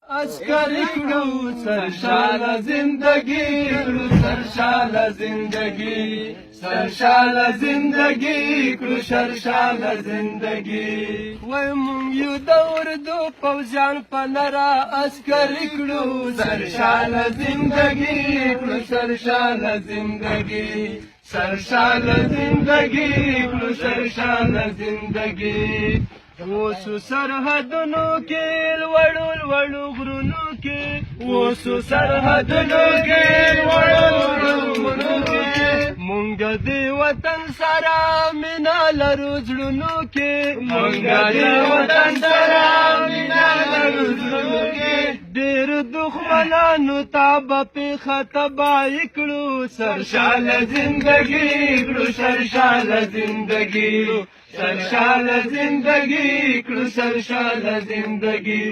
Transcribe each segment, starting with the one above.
عسکری کړو سرشاله زندگی کړو سرشاله زندگی سرشاله زندگی کړو سرشاله زندگی وای مونږ یو د اردو پوځیان په لاره عسکری کړو سرشاله زندگی کړو سرشاله زندگی سرشاله زندگی کړو سرشاله زندگی اوسو سرحدونو کې لوړو لوړو غرونو کې اوسو سرحدونو کې لوړو لوړو غرونو کې مونږ د وطن سره مینه لرو زړونو کې مونږ د وطن سره مینه لرو زړونو کې ډېر دښمنانو ته به پېښه تباهي کړو سرشاله زندګي کړو سرشاله زندګي سرشاله زندگی کړو سرشاله زندگی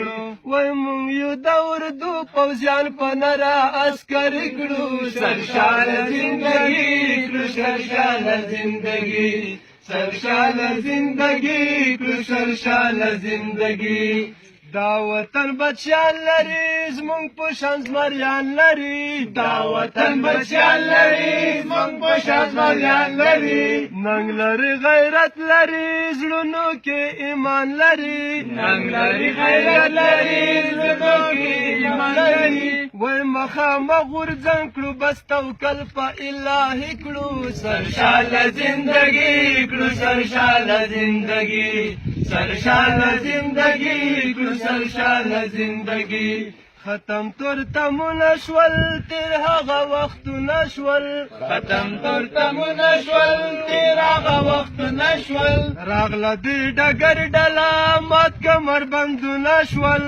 وای مونږ یو د اردو پوځیان په نره عسکري کړو سرشاله زندگی کړو سرشاله زندگی سرشاله زندگی کړو سرشاله زندگی دا وطن بچیان لري زمونږ په شان زمریان لري دا وطن بچیان لري زمونږ په شان زمریان لري ننګ لري غیرت لري زړونو کې ایمان لري ننګ لري غیرت لري زړونو کې ایمان لري وای مخامخ غورځنګ کړو بس توکل په الهي کړو سرشاله زندګي کړو سرشاله زندګي سرشاله زندگی کړو سرشاله زندگی ختم تورتمونه شول تیر هغه وختونه شول ختم تورتمونه شول تیر هغه وختونه شول راغله د ډګر ډله مات کمربندونه شول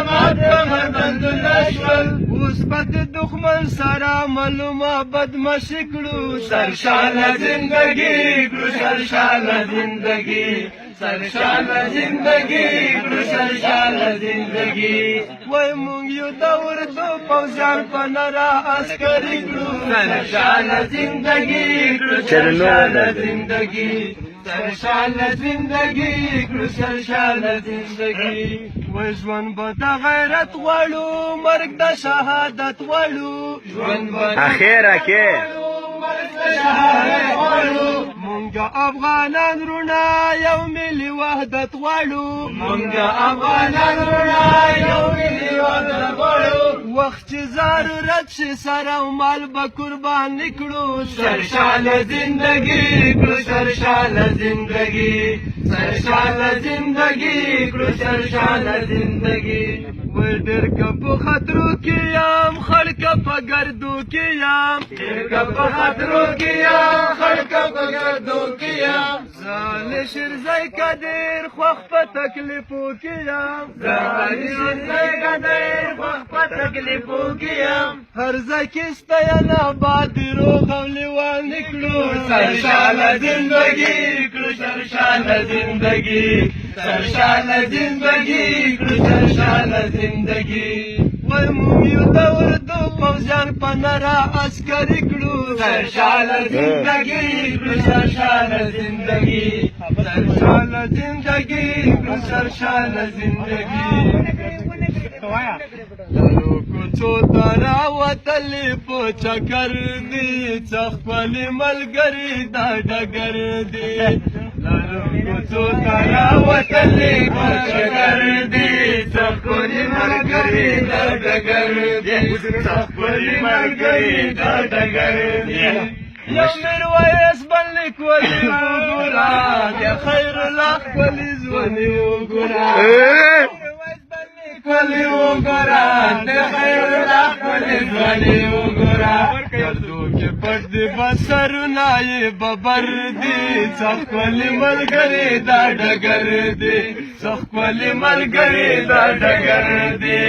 مات کمربندونه شول اوس به د دښمن سره معلومه بدمشي کړو سرشاله زندګي کړو سرشاله زندګي سرشاله زندگی کړو سرشاله زندگی وای مونږ یو د اردو پوځیان په نره عسکري کړو سرشاله زندگی کړو سرشاله زندگی سرشاله زندگی کړو سرشاله زندگی وای ژوند به د غیرت غواړو مرګ د شهادت غواړو ژوند به اخیره کې مونږ افغانان رونا یو ملي وحدت غواړو مونږ افغانان رونا یو ملي وحدت غواړو وخت چې ضرورت شي سره او مال به قربان کړو سرشاله زندگی کړو سرشاله زندگی سرشاله زندگی کړو سرشاله زندگی وای ډېر که په خطرو کې یم خړ که په ګردو کې یم ډېر که په خطرو کې یم خړ که په ګردو کې یم زه له شیرزی که ډېر خوښ په تکلیفو کې یم زه له شیرزی که ډېر خوښ په تکلیفو کې یم هر ځای کې ستاینه باد روغ او لیوانې کړو سرشاله زندګي کړو سرشاله زندګي سرشاله زندگی کړو سرشاله زندگی وای مونږ یو د اردو پوځیان په نره عسکري کړو سرشاله زندگی کړو سرشاله زندگی سرشاله زندگی کړو سرشاله زندگی لرو کوڅو ته راوتلې په چکر دي څه خپلې ملګري دا ډګر دي لرو کوڅو ته راوتلې په چکر دي څه خپلې ملګري دا ډګر دي څه خپلې ملګري دا ډګر دي یو میرویس بل لیک ولې وګوره د خیر الله خپلې ځواني وګوره خپلې وګوره د خیر الله خپلې ځواني وګوره ګردو کې پټ دي بسرونه یې ببر دي څه ښکلي ملګري دا ډګر دي څه ښکلي ملګري دا ډګر دي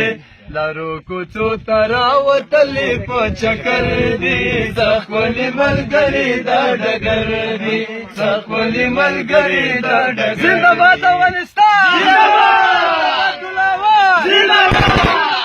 لارو کوڅو ته راوتلې په چکر دي څه ښکلي ملګري دا ډګر دي څه ښکلي ملګري دا ډګر دي زنده باد افغانستان زنده باد زنده باد